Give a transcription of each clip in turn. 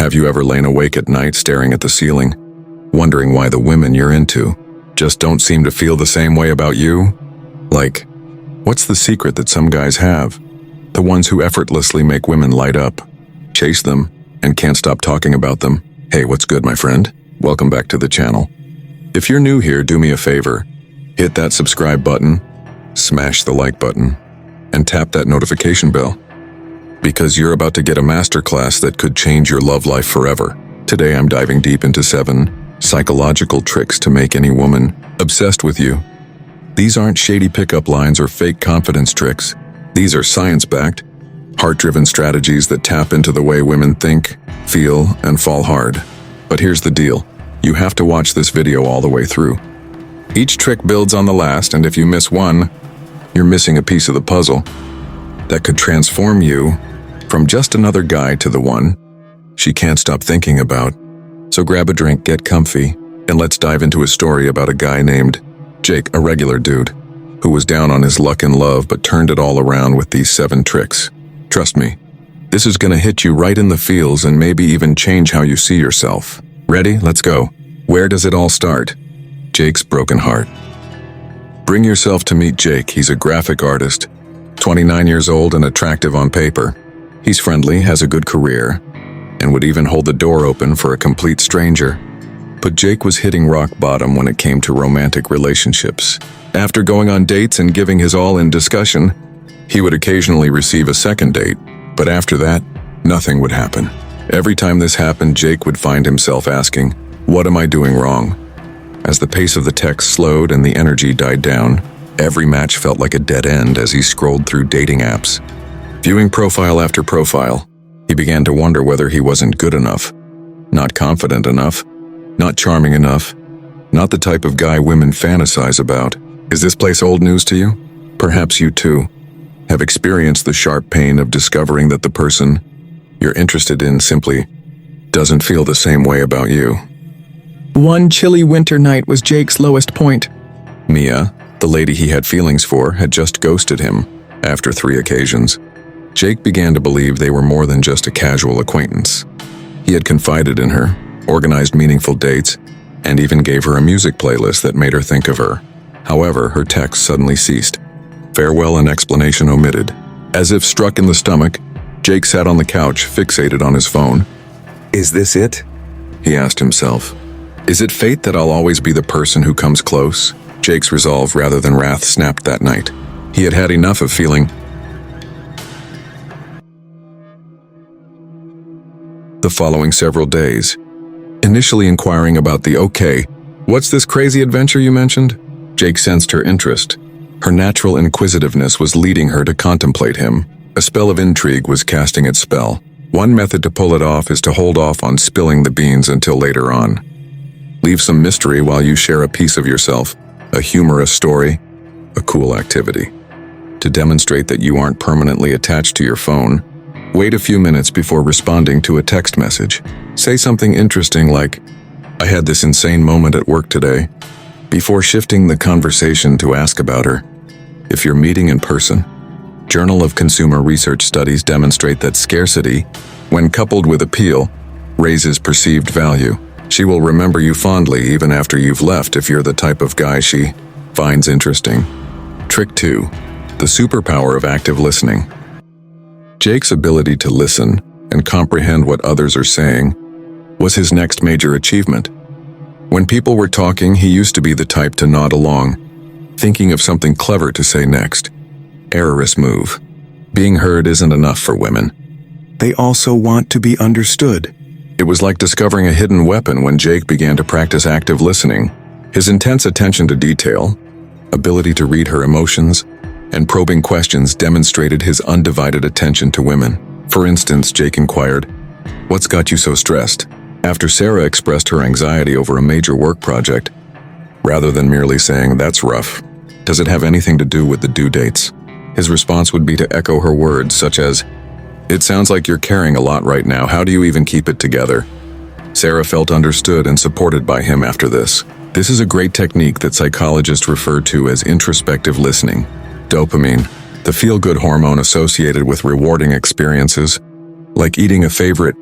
Have you ever lain awake at night staring at the ceiling, wondering why the women you're into just don't seem to feel the same way about you? Like, what's the secret that some guys have? The ones who effortlessly make women light up, chase them, and can't stop talking about them. Hey, what's good, my friend? Welcome back to the channel. If you're new here, do me a favor. Hit that subscribe button, smash the like button, and tap that notification bell. Because you're about to get a masterclass that could change your love life forever. Today I'm diving deep into 7 psychological tricks to make any woman obsessed with you. These aren't shady pickup lines or fake confidence tricks. These are science-backed, heart-driven strategies that tap into the way women think, feel, and fall hard. But here's the deal. You have to watch this video all the way through. Each trick builds on the last, and if you miss one, you're missing a piece of the puzzle that could transform you from just another guy to the one she can't stop thinking about. So grab a drink, get comfy, and let's dive into a story about a guy named Jake, a regular dude, who was down on his luck in love but turned it all around with these 7 tricks. Trust me, this is gonna hit you right in the feels and maybe even change how you see yourself. Ready? Let's go. Where does it all start? Jake's broken heart. Bring yourself to meet Jake. He's a graphic artist, 29 years old and attractive on paper. He's friendly, has a good career, and would even hold the door open for a complete stranger. But Jake was hitting rock bottom when it came to romantic relationships. After going on dates and giving his all in discussion, he would occasionally receive a second date, but after that, nothing would happen. Every time this happened, Jake would find himself asking, "What am I doing wrong?" As the pace of the text slowed and the energy died down, every match felt like a dead end as he scrolled through dating apps. Viewing profile after profile, he began to wonder whether he wasn't good enough, not confident enough, not charming enough, not the type of guy women fantasize about. Is this place old news to you? Perhaps you too have experienced the sharp pain of discovering that the person you're interested in simply doesn't feel the same way about you. One chilly winter night was Jake's lowest point. Mia, the lady he had feelings for, had just ghosted him after 3 occasions. Jake began to believe they were more than just a casual acquaintance. He had confided in her, organized meaningful dates, and even gave her a music playlist that made her think of her. However, her text suddenly ceased. Farewell and explanation omitted. As if struck in the stomach, Jake sat on the couch, fixated on his phone. Is this it? He asked himself. Is it fate that I'll always be the person who comes close? Jake's resolve rather than wrath snapped that night. He had had enough of feeling the following several days, initially inquiring about the "Okay, what's this crazy adventure you mentioned?" Jake sensed her interest. Her natural inquisitiveness was leading her to contemplate him. A spell of intrigue was casting its spell. One method to pull it off is to hold off on spilling the beans until later on. Leave some mystery while you share a piece of yourself, a humorous story, a cool activity. To demonstrate that you aren't permanently attached to your phone, wait a few minutes before responding to a text message. Say something interesting like, "I had this insane moment at work today," before shifting the conversation to ask about her. If you're meeting in person, Journal of Consumer Research studies demonstrate that scarcity, when coupled with appeal, raises perceived value. She will remember you fondly even after you've left if you're the type of guy she finds interesting. Trick 2. The superpower of active listening. Jake's ability to listen and comprehend what others are saying was his next major achievement. When people were talking, he used to be the type to nod along, thinking of something clever to say next. Errorous move. Being heard isn't enough for women. They also want to be understood. It was like discovering a hidden weapon when Jake began to practice active listening. His intense attention to detail, ability to read her emotions, and probing questions demonstrated his undivided attention to women. For instance, Jake inquired, "What's got you so stressed?" After Sarah expressed her anxiety over a major work project, rather than merely saying, "That's rough. Does it have anything to do with the due dates?" His response would be to echo her words, such as, "It sounds like you're carrying a lot right now. How do you even keep it together?" Sarah felt understood and supported by him after this. This is a great technique that psychologists refer to as introspective listening. Dopamine, the feel-good hormone associated with rewarding experiences, like eating a favorite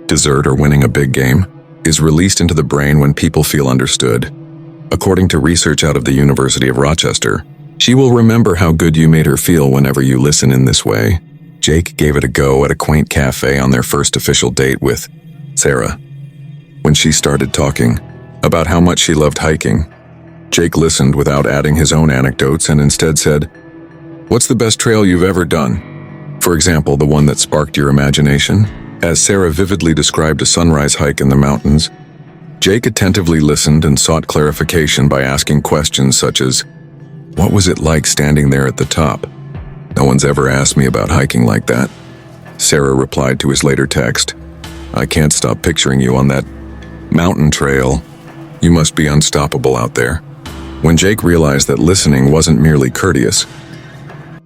dessert, or winning a big game, is released into the brain when people feel understood. According to research out of the University of Rochester, she will remember how good you made her feel whenever you listen in this way. Jake gave it a go at a quaint cafe on their first official date with Sarah. When she started talking about how much she loved hiking, Jake listened without adding his own anecdotes and instead said, "What's the best trail you've ever done? For example, the one that sparked your imagination?" As Sarah vividly described a sunrise hike in the mountains, Jake attentively listened and sought clarification by asking questions such as, "What was it like standing there at the top? No one's ever asked me about hiking like that." Sarah replied to his later text, "I can't stop picturing you on that mountain trail. You must be unstoppable out there." When Jake realized that listening wasn't merely courteous,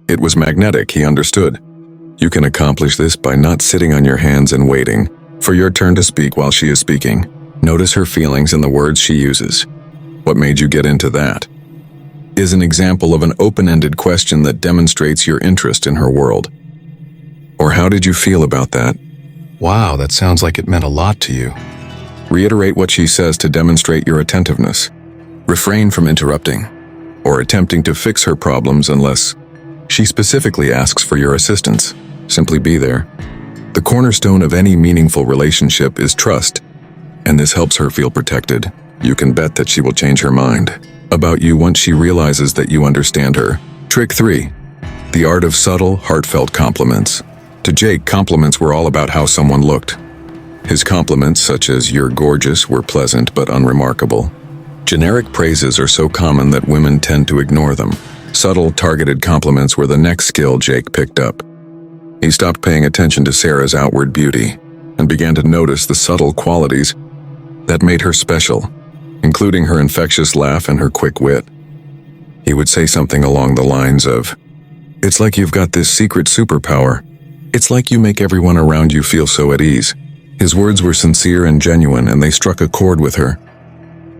it was magnetic, he understood. You can accomplish this by not sitting on your hands and waiting for your turn to speak while she is speaking. Notice her feelings and the words she uses. "What made you get into that?" is an example of an open-ended question that demonstrates your interest in her world. Or "How did you feel about that?" "Wow, that sounds like it meant a lot to you." Reiterate what she says to demonstrate your attentiveness. Refrain from interrupting or attempting to fix her problems unless she specifically asks for your assistance. Simply be there. The cornerstone of any meaningful relationship is trust, and this helps her feel protected. You can bet that she will change her mind about you once she realizes that you understand her. Trick 3. The art of subtle, heartfelt compliments. To Jake, compliments were all about how someone looked. His compliments, such as "you're gorgeous," were pleasant but unremarkable. Generic praises are so common that women tend to ignore them. Subtle, targeted compliments were the next skill Jake picked up. He stopped paying attention to Sarah's outward beauty and began to notice the subtle qualities that made her special, including her infectious laugh and her quick wit. He would say something along the lines of, "It's like you've got this secret superpower. It's like you make everyone around you feel so at ease." His words were sincere and genuine, and they struck a chord with her.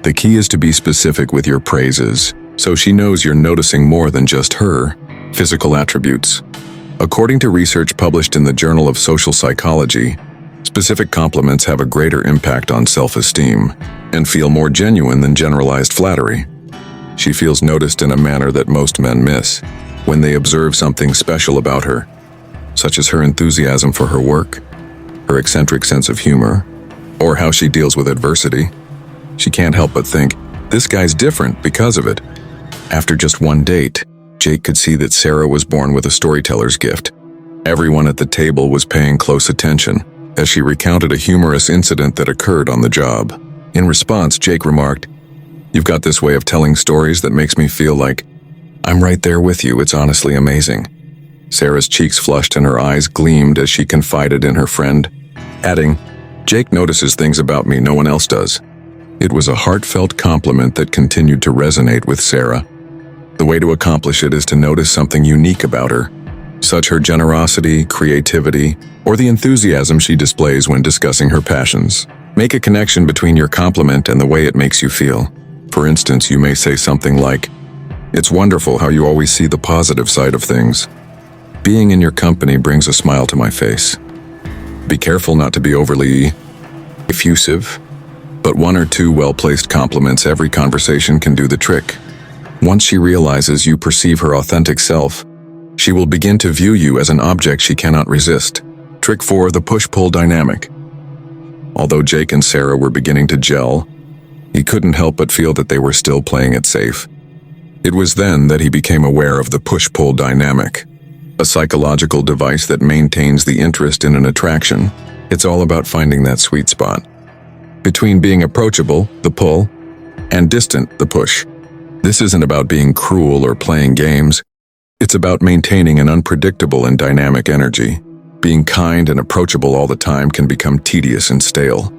The key is to be specific with your praises, so she knows you're noticing more than just her physical attributes. According to research published in the Journal of Social Psychology, specific compliments have a greater impact on self-esteem and feel more genuine than generalized flattery. She feels noticed in a manner that most men miss when they observe something special about her, such as her enthusiasm for her work, her eccentric sense of humor, or how she deals with adversity. She can't help but think, "This guy's different because of it." After just one date, Jake could see that Sarah was born with a storyteller's gift. Everyone at the table was paying close attention as she recounted a humorous incident that occurred on the job. In response, Jake remarked, "You've got this way of telling stories that makes me feel like I'm right there with you. It's honestly amazing." Sarah's cheeks flushed and her eyes gleamed as she confided in her friend, adding, "Jake notices things about me no one else does." It was a heartfelt compliment that continued to resonate with Sarah. The way to accomplish it is to notice something unique about her, such her generosity, creativity, or the enthusiasm she displays when discussing her passions. Make a connection between your compliment and the way it makes you feel. For instance, you may say something like, "It's wonderful how you always see the positive side of things. Being in your company brings a smile to my face." Be careful not to be overly effusive, but one or two well-placed compliments every conversation can do the trick. Once she realizes you perceive her authentic self, she will begin to view you as an object she cannot resist. Trick 4, the push-pull dynamic. Although Jake and Sarah were beginning to gel, he couldn't help but feel that they were still playing it safe. It was then that he became aware of the push-pull dynamic, a psychological device that maintains the interest in an attraction. It's all about finding that sweet spot between being approachable, the pull, and distant, the push. This isn't about being cruel or playing games. It's about maintaining an unpredictable and dynamic energy. Being kind and approachable all the time can become tedious and stale.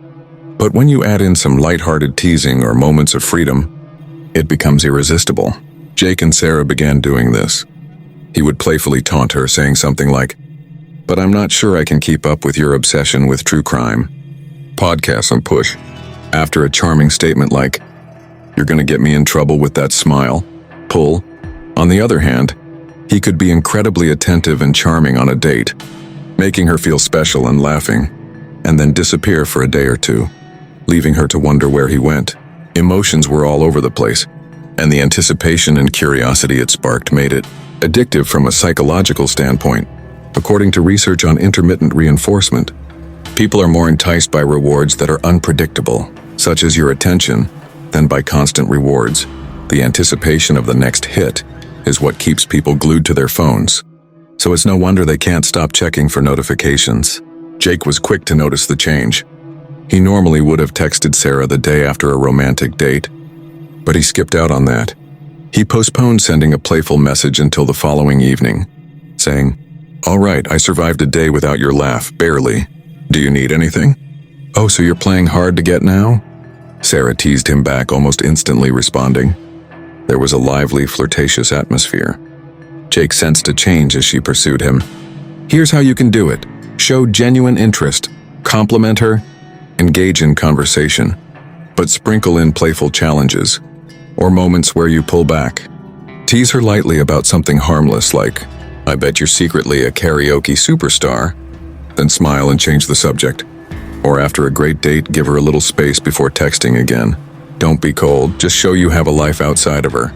But when you add in some lighthearted teasing or moments of freedom, it becomes irresistible. Jake and Sarah began doing this. He would playfully taunt her, saying something like, "But I'm not sure I can keep up with your obsession with true crime podcasts on push." After a charming statement like, "You're gonna get me in trouble with that smile," pull. On the other hand, he could be incredibly attentive and charming on a date, making her feel special and laughing. and then disappear for a day or two, leaving her to wonder where he went. Emotions were all over the place, and the anticipation and curiosity it sparked made it addictive from a psychological standpoint. According to research on intermittent reinforcement, people are more enticed by rewards that are unpredictable, such as your attention, than by constant rewards. The anticipation of the next hit is what keeps people glued to their phones. So it's no wonder they can't stop checking for notifications. Jake was quick to notice the change. He normally would have texted Sarah the day after a romantic date, but he skipped out on that. He postponed sending a playful message until the following evening, saying, "All right, I survived a day without your laugh, barely. Do you need anything?" "Oh, so you're playing hard to get now?" Sarah teased him back, almost instantly responding. There was a lively, flirtatious atmosphere. Jake sensed a change as she pursued him. "Here's how you can do it. Show genuine interest, compliment her, engage in conversation, but sprinkle in playful challenges, or moments where you pull back. Tease her lightly about something harmless like, 'I bet you're secretly a karaoke superstar,' then smile and change the subject. Or after a great date, give her a little space before texting again. Don't be cold, just show you have a life outside of her.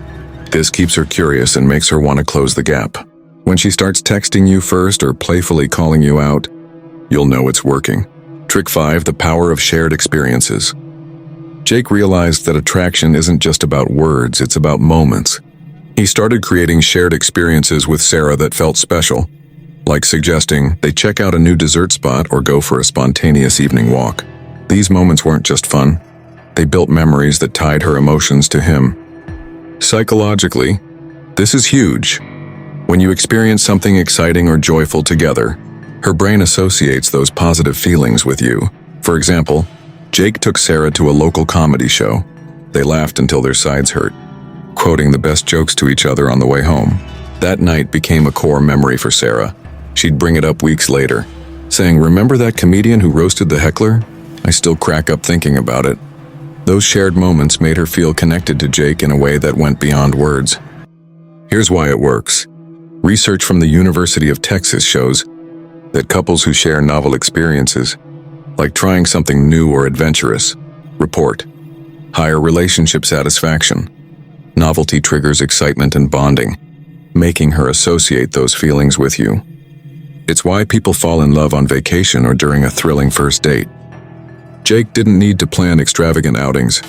This keeps her curious and makes her want to close the gap. When she starts texting you first or playfully calling you out, you'll know it's working." Trick 5, the power of shared experiences. Jake realized that attraction isn't just about words, it's about moments. He started creating shared experiences with Sarah that felt special, like suggesting they check out a new dessert spot or go for a spontaneous evening walk. These moments weren't just fun. They built memories that tied her emotions to him. Psychologically, this is huge. When you experience something exciting or joyful together, her brain associates those positive feelings with you. For example, Jake took Sarah to a local comedy show. They laughed until their sides hurt, quoting the best jokes to each other on the way home. That night became a core memory for Sarah. She'd bring it up weeks later, saying, "Remember that comedian who roasted the heckler? I still crack up thinking about it." Those shared moments made her feel connected to Jake in a way that went beyond words. Here's why it works. Research from the University of Texas shows that couples who share novel experiences, like trying something new or adventurous, report higher relationship satisfaction. Novelty triggers excitement and bonding, making her associate those feelings with you. It's why people fall in love on vacation or during a thrilling first date. Jake didn't need to plan extravagant outings.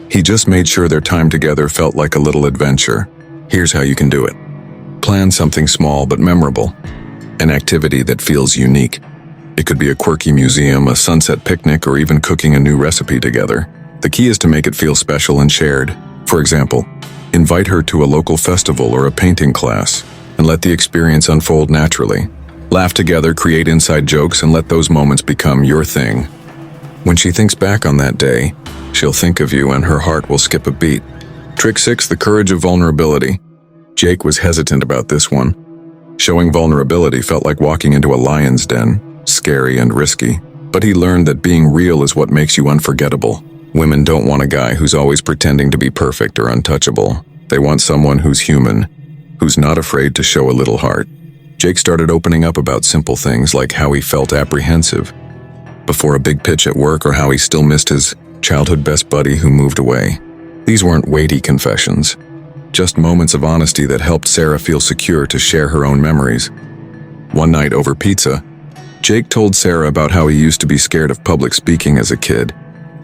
He just made sure their time together felt like a little adventure. Here's how you can do it. Plan something small but memorable. An activity that feels unique. It could be a quirky museum, a sunset picnic, or even cooking a new recipe together. The key is to make it feel special and shared. For example, invite her to a local festival or a painting class, and let the experience unfold naturally. Laugh together, create inside jokes, and let those moments become your thing. When she thinks back on that day, she'll think of you and her heart will skip a beat. Trick 6, the courage of vulnerability. Jake was hesitant about this one. Showing vulnerability felt like walking into a lion's den, scary and risky. But he learned that being real is what makes you unforgettable. Women don't want a guy who's always pretending to be perfect or untouchable. They want someone who's human, who's not afraid to show a little heart. Jake started opening up about simple things like how he felt apprehensive before a big pitch at work or how he still missed his childhood best buddy who moved away. These weren't weighty confessions, just moments of honesty that helped Sarah feel secure to share her own memories. One night over pizza, Jake told Sarah about how he used to be scared of public speaking as a kid,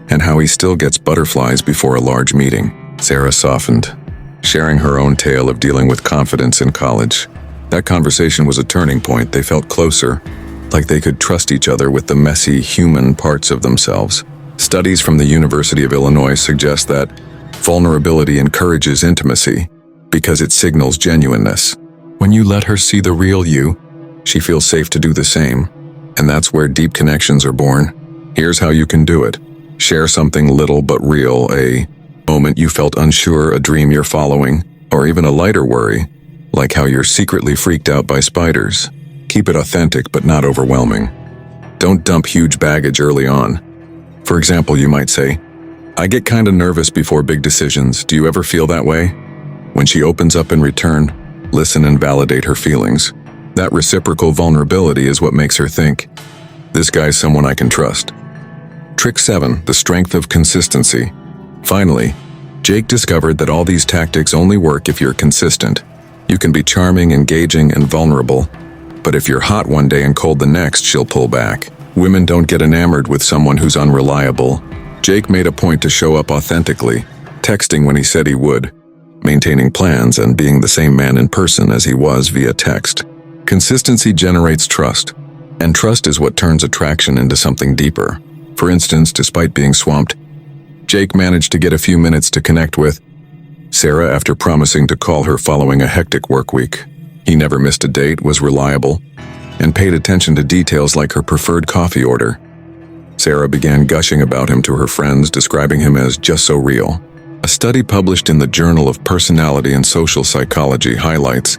and how he still gets butterflies before a large meeting. Sarah softened, sharing her own tale of dealing with confidence in college. That conversation was a turning point. They felt closer, like they could trust each other with the messy, human parts of themselves. Studies from the University of Illinois suggest that vulnerability encourages intimacy because it signals genuineness. When you let her see the real you, she feels safe to do the same, and that's where deep connections are born. Here's how you can do it. Share something little but real, a moment you felt unsure, a dream you're following, or even a lighter worry, like how you're secretly freaked out by spiders. Keep it authentic but not overwhelming. Don't dump huge baggage early on. For example, you might say, "I get kinda nervous before big decisions. Do you ever feel that way?" When she opens up in return, listen and validate her feelings. That reciprocal vulnerability is what makes her think, This guy's someone I can trust. Trick 7, the strength of consistency. Finally, Jake discovered that all these tactics only work if you're consistent. You can be charming, engaging, and vulnerable, but if you're hot one day and cold the next, she'll pull back. Women don't get enamored with someone who's unreliable. Jake made a point to show up authentically, texting when he said he would, maintaining plans and being the same man in person as he was via text. Consistency generates trust, and trust is what turns attraction into something deeper. For instance, despite being swamped, Jake managed to get a few minutes to connect with Sarah after promising to call her following a hectic work week. He never missed a date, was reliable, and paid attention to details like her preferred coffee order. Sarah began gushing about him to her friends, describing him as just so real. A study published in the Journal of Personality and Social Psychology highlights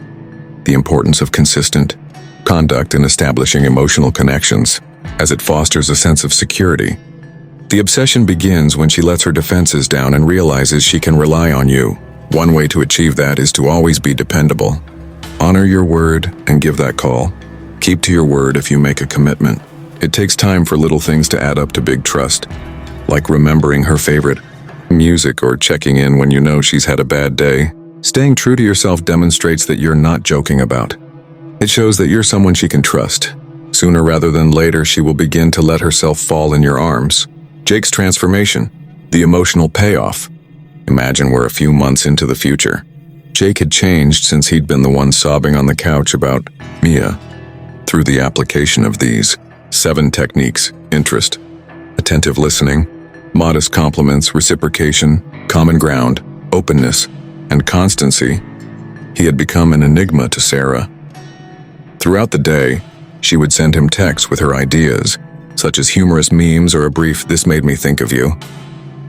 the importance of consistent conduct in establishing emotional connections, as it fosters a sense of security. The obsession begins when she lets her defenses down and realizes she can rely on you. One way to achieve that is to always be dependable. Honor your word and give that call. Keep to your word if you make a commitment. It takes time for little things to add up to big trust, like remembering her favorite music or checking in when you know she's had a bad day. Staying true to yourself demonstrates that you're not joking about. It shows that you're someone she can trust. Sooner rather than later, she will begin to let herself fall in your arms. Jake's transformation, the emotional payoff. Imagine we're a few months into the future. Jake had changed since he'd been the one sobbing on the couch about Mia. Through the application of these 7 techniques: interest, attentive listening, modest compliments, reciprocation, common ground, openness, and constancy, he had become an enigma to Sarah. Throughout the day, she would send him texts with her ideas, such as humorous memes or a brief "this made me think of you."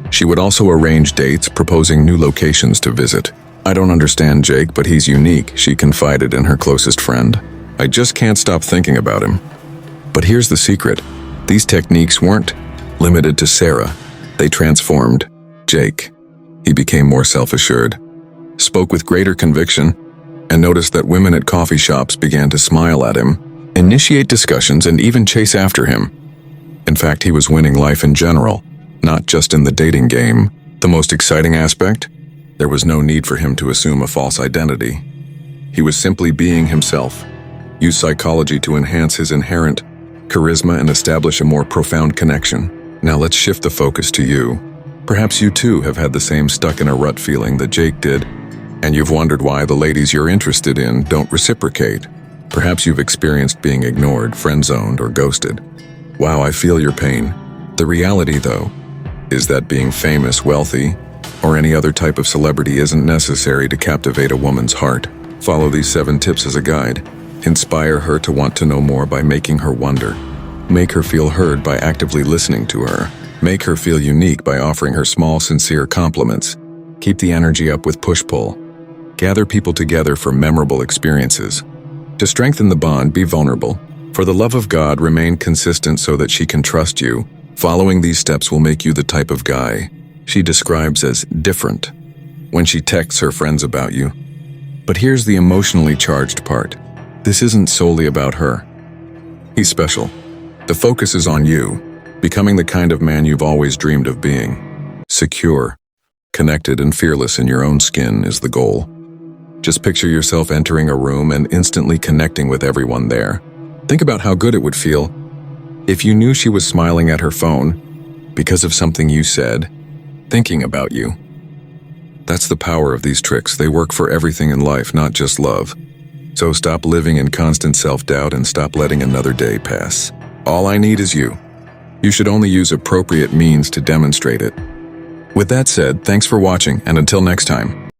She would also arrange dates, proposing new locations to visit. "I don't understand Jake, but he's unique," she confided in her closest friend. "I just can't stop thinking about him." But here's the secret. These techniques weren't limited to Sarah. They transformed Jake. He became more self-assured, spoke with greater conviction, and noticed that women at coffee shops began to smile at him, initiate discussions, and even chase after him. In fact, he was winning life in general, not just in the dating game. The most exciting aspect? There was no need for him to assume a false identity. He was simply being himself, used psychology to enhance his inherent charisma and establish a more profound connection. Now let's shift the focus to you. Perhaps you too have had the same stuck-in-a-rut feeling that Jake did, and you've wondered why the ladies you're interested in don't reciprocate. Perhaps you've experienced being ignored, friend-zoned, or ghosted. Wow, I feel your pain. The reality, though, is that being famous, wealthy, or any other type of celebrity isn't necessary to captivate a woman's heart. Follow these 7 tips as a guide. Inspire her to want to know more by making her wonder. Make her feel heard by actively listening to her. Make her feel unique by offering her small, sincere compliments. Keep the energy up with push-pull. Gather people together for memorable experiences. To strengthen the bond, be vulnerable. For the love of God, remain consistent so that she can trust you. Following these steps will make you the type of guy she describes as different when she texts her friends about you. But here's the emotionally charged part. This isn't solely about her. He's special. The focus is on you, becoming the kind of man you've always dreamed of being. Secure, connected, and fearless in your own skin is the goal. Just picture yourself entering a room and instantly connecting with everyone there. Think about how good it would feel if you knew she was smiling at her phone because of something you said, thinking about you. That's the power of these tricks. They work for everything in life, not just love. So stop living in constant self-doubt and stop letting another day pass. All I need is you. You should only use appropriate means to demonstrate it. With that said, thanks for watching, and until next time.